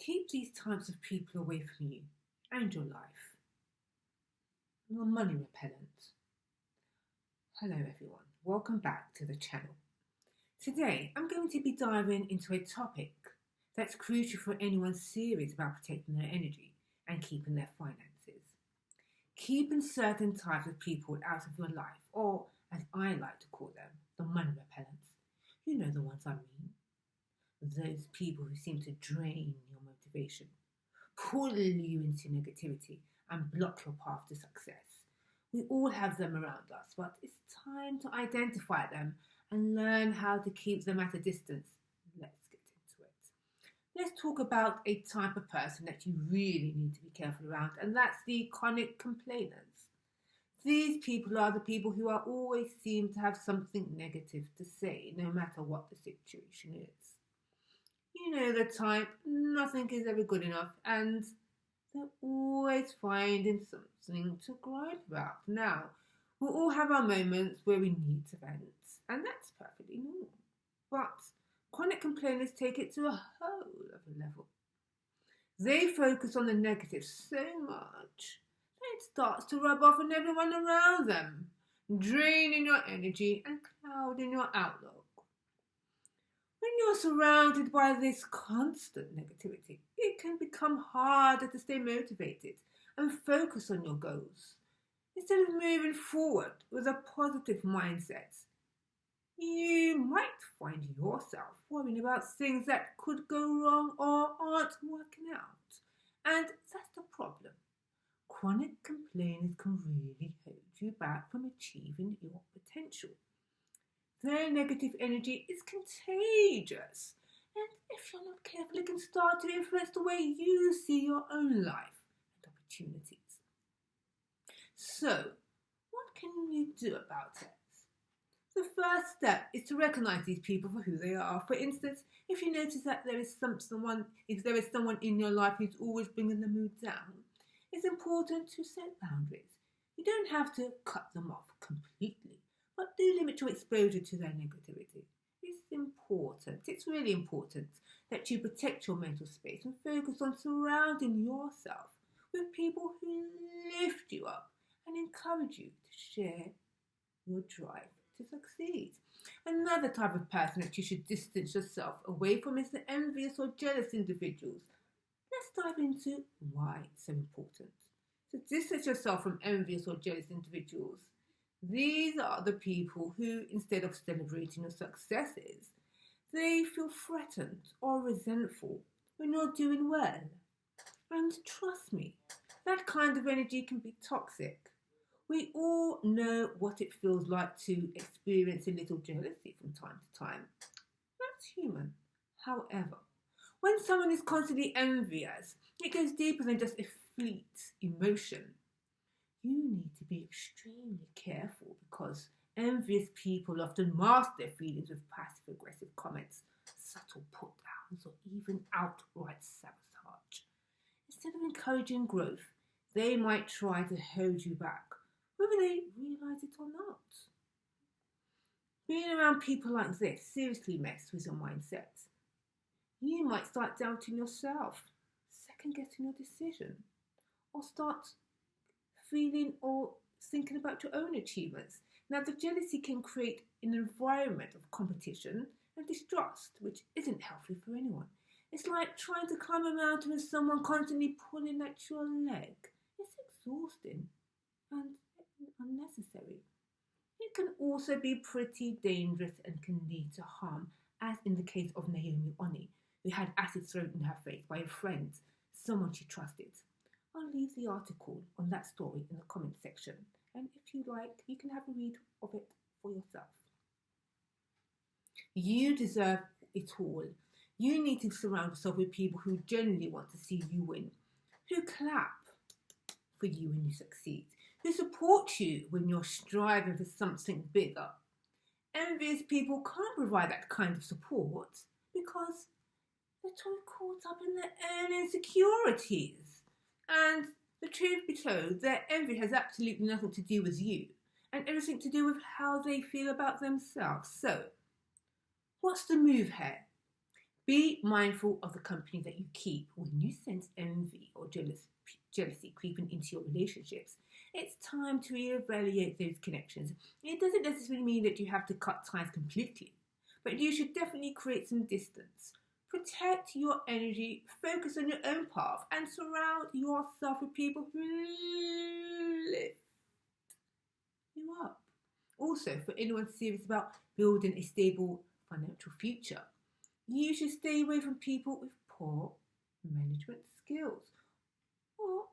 Keep these types of people away from you and your life. Your money repellent. Hello everyone, welcome back to the channel. Today I'm going to be diving into a topic that's crucial for anyone serious about protecting their energy and keeping their finances. Keeping certain types of people out of your life, or as I like to call them, the money repellents. You know the ones I mean. Those people who seem to drain your motivation, pull you into negativity and block your path to success. We all have them around us, but it's time to identify them and learn how to keep them at a distance. Let's get into it. Let's talk about a type of person that you really need to be careful around, and that's the chronic complainers. These people are the people who are always seem to have something negative to say, no matter what the situation is. You know the type, nothing is ever good enough, and they're always finding something to gripe about. Now, we all have our moments where we need to vent, and that's perfectly normal. But chronic complainers take it to a whole other level. They focus on the negative so much that it starts to rub off on everyone around them, draining your energy and clouding your outlook. When you're surrounded by this constant negativity, it can become harder to stay motivated and focus on your goals. Instead of moving forward with a positive mindset, you might find yourself worrying about things that could go wrong or aren't working out. And that's the problem. Chronic complainers can really hold you back from achieving your potential. Their negative energy is contagious, and if you're not careful, it can start to influence the way you see your own life and opportunities. So, what can you do about it? The first step is to recognize these people for who they are. For instance, if you notice that there is someone in your life who's always bringing the mood down, it's important to set boundaries. You don't have to cut them off completely, but do limit your exposure to their negativity. It's really important that you protect your mental space and focus on surrounding yourself with people who lift you up and encourage you to share your drive to succeed. Another type of person that you should distance yourself away from is the envious or jealous individuals. Let's dive into why it's so important. So distance yourself from envious or jealous individuals. These are the people who, instead of celebrating your successes, they feel threatened or resentful when you're doing well. And trust me, that kind of energy can be toxic. We all know what it feels like to experience a little jealousy from time to time. That's human. However, when someone is constantly envious, it goes deeper than just a fleet emotion. You need to be extremely careful because envious people often mask their feelings with passive-aggressive comments, subtle put-downs, or even outright sabotage. Instead of encouraging growth, they might try to hold you back, whether they realise it or not. Being around people like this seriously messes with your mindset. You might start doubting yourself, second-guessing your decision, or start feeling or thinking about your own achievements. Now, the jealousy can create an environment of competition and distrust, which isn't healthy for anyone. It's like trying to climb a mountain with someone constantly pulling at your leg. It's exhausting and unnecessary. It can also be pretty dangerous and can lead to harm, as in the case of Naomi Oni, who had acid thrown in her face by a friend, someone she trusted. I'll leave the article on that story in the comment section, and if you like, you can have a read of it for yourself. You deserve it all. You need to surround yourself with people who genuinely want to see you win, who clap for you when you succeed, who support you when you're striving for something bigger. Envious people can't provide that kind of support because they're too caught up in their own insecurities. And the truth be told, their envy has absolutely nothing to do with you and everything to do with how they feel about themselves. So, what's the move here? Be mindful of the company that you keep. When you sense envy or jealousy creeping into your relationships, it's time to reevaluate those connections. It doesn't necessarily mean that you have to cut ties completely, but you should definitely create some distance. Protect your energy, focus on your own path, and surround yourself with people who lift you up. Also, for anyone serious about building a stable financial future, you should stay away from people with poor management skills or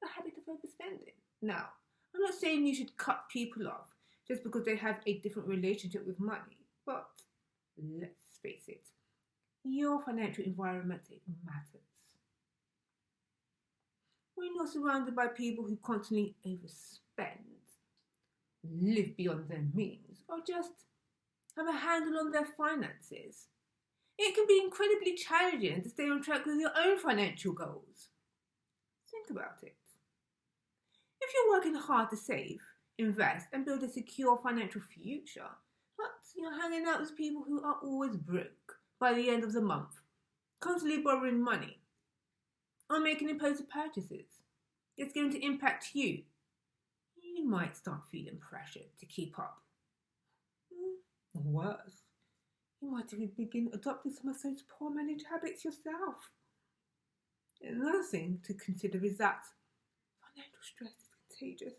a habit of overspending. Now, I'm not saying you should cut people off just because they have a different relationship with money, but let's face it, your financial environment matters. When you're surrounded by people who constantly overspend, live beyond their means, or just have a handle on their finances, it can be incredibly challenging to stay on track with your own financial goals. Think about it. If you're working hard to save, invest, and build a secure financial future, but you're hanging out with people who are always broke by the end of the month, constantly borrowing money, or making impulsive purchases, it's going to impact you. You might start feeling pressured to keep up. Or worse, you might even begin adopting some of those poor managed habits yourself. Another thing to consider is that financial stress is contagious.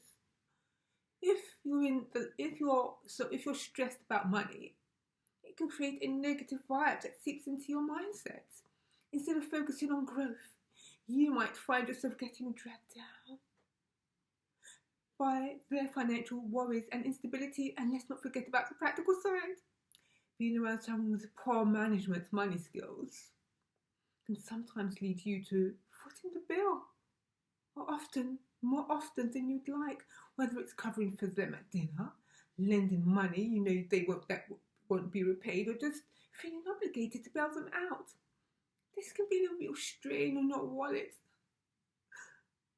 If you're stressed about money, it can create a negative vibe that seeps into your mindset. Instead of focusing on growth, you might find yourself getting dragged down by their financial worries and instability. And let's not forget about the practical side. Being around someone with poor management money skills can sometimes lead you to footing the bill, more often than you'd like, whether it's covering for them at dinner, lending money that won't be repaid, or just feeling obligated to bail them out. This can be a real strain on your wallet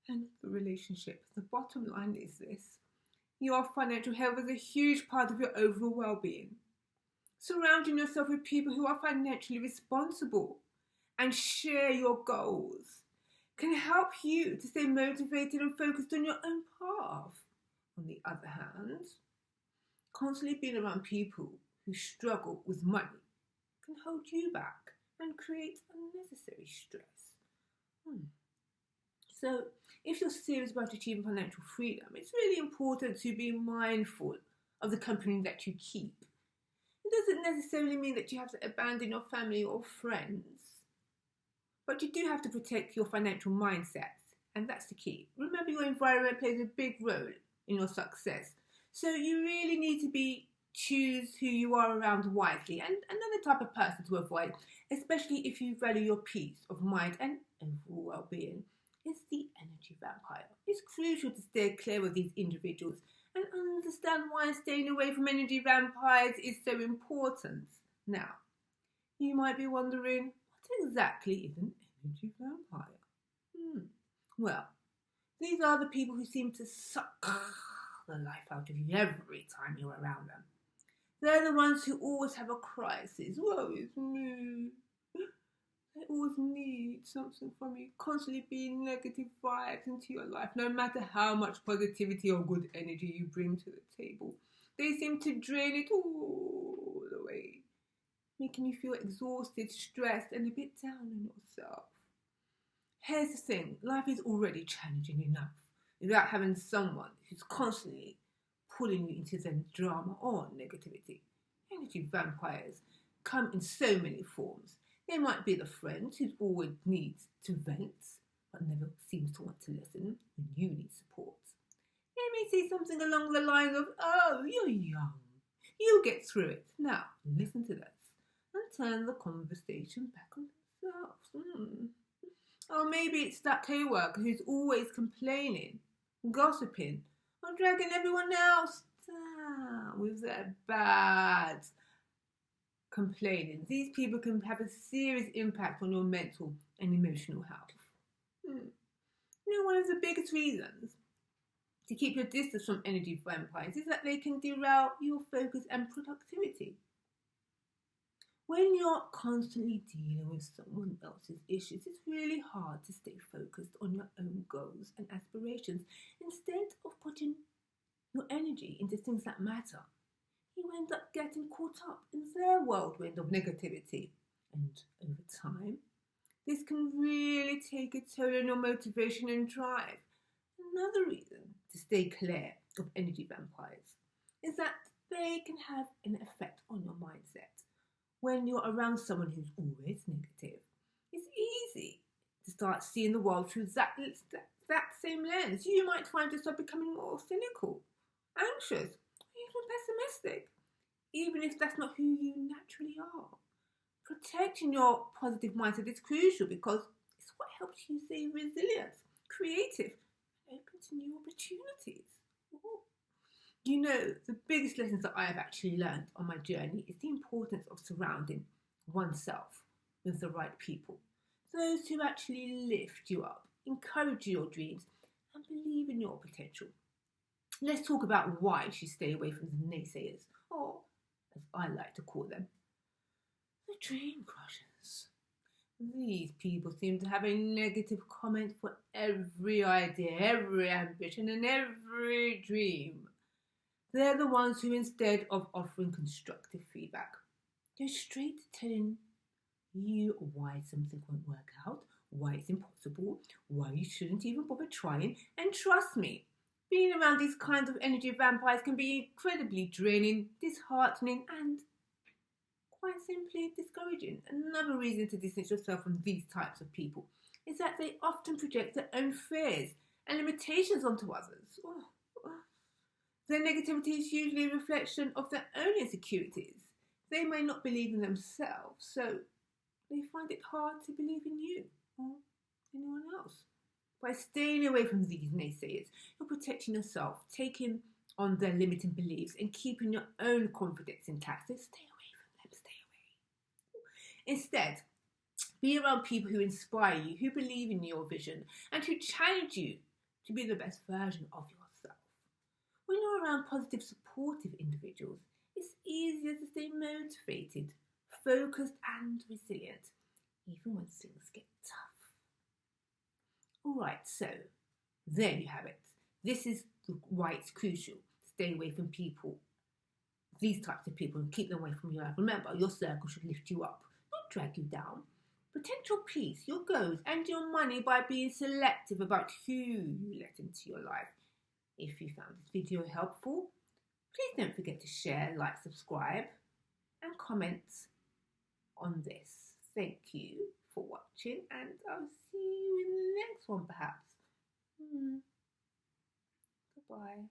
and the relationship. The bottom line is this: your financial health is a huge part of your overall well-being. Surrounding yourself with people who are financially responsible and share your goals can help you to stay motivated and focused on your own path. On the other hand, constantly being around people who struggle with money can hold you back and create unnecessary stress. So, if you're serious about achieving financial freedom, it's really important to be mindful of the company that you keep. It doesn't necessarily mean that you have to abandon your family or friends, but you do have to protect your financial mindset, and that's the key. Remember, your environment plays a big role in your success, so you really need to choose who you are around wisely. And another type of person to avoid, especially if you value your peace of mind and overall well-being, is the energy vampire. It's crucial to stay clear of these individuals and understand why staying away from energy vampires is so important. Now, you might be wondering, what exactly is an energy vampire? Well, these are the people who seem to suck the life out of you every time you're around them. They're the ones who always have a crisis. Woe is me. They always need something from you, constantly being negative vibes into your life, no matter how much positivity or good energy you bring to the table. They seem to drain it all away, making you feel exhausted, stressed, and a bit down on yourself. Here's the thing, life is already challenging enough without having someone who's constantly pulling you into the drama or negativity. Energy vampires come in so many forms. They might be the friend who always needs to vent, but never seems to want to listen when you need support. They may say something along the lines of, "Oh, you're young. You get through it. Now, listen to this," and turn the conversation back on themselves. Or maybe it's that co-worker who's always complaining, gossiping, or dragging everyone else down with their bad complaining. These people can have a serious impact on your mental and emotional health. One of the biggest reasons to keep your distance from energy vampires is that they can derail your focus and productivity. When you're constantly dealing with someone else's issues, it's really hard to stay focused on your own goals and aspirations. Instead of putting your energy into things that matter, you end up getting caught up in their whirlwind of negativity. And over time, this can really take a toll on your motivation and drive. Another reason to stay clear of energy vampires is that they can have an effect on your mindset. When you're around someone who's always negative, it's easy to start seeing the world through that same lens. You might find yourself becoming more cynical, anxious, or even pessimistic, even if that's not who you naturally are. Protecting your positive mindset is crucial because it's what helps you stay resilient, creative, and open to new opportunities. You know, the biggest lessons that I have actually learned on my journey is the importance of surrounding oneself with the right people. Those who actually lift you up, encourage your dreams, and believe in your potential. Let's talk about why you should stay away from the naysayers, or as I like to call them, the dream crushers. These people seem to have a negative comment for every idea, every ambition, and every dream. They're the ones who, instead of offering constructive feedback, go straight to telling you why something won't work out, why it's impossible, why you shouldn't even bother trying. And trust me, being around these kinds of energy vampires can be incredibly draining, disheartening, and quite simply discouraging. Another reason to distance yourself from these types of people is that they often project their own fears and limitations onto others. Their negativity is usually a reflection of their own insecurities. They may not believe in themselves, so they find it hard to believe in you or anyone else. By staying away from these naysayers, you're protecting yourself, taking on their limiting beliefs, and keeping your own confidence intact. So stay away from them, stay away. Instead, be around people who inspire you, who believe in your vision, and who challenge you to be the best version of yourself. When you're around positive, supportive individuals, it's easier to stay motivated, focused, and resilient, even when things get tough. Alright, so there you have it. This is why it's crucial to stay away from people, these types of people, and keep them away from your life. Remember, your circle should lift you up, not drag you down. Protect your peace, your goals, and your money by being selective about who you let into your life. If you found this video helpful, please don't forget to share, like, subscribe, and comment on this. Thank you for watching, and I'll see you in the next one perhaps. Goodbye.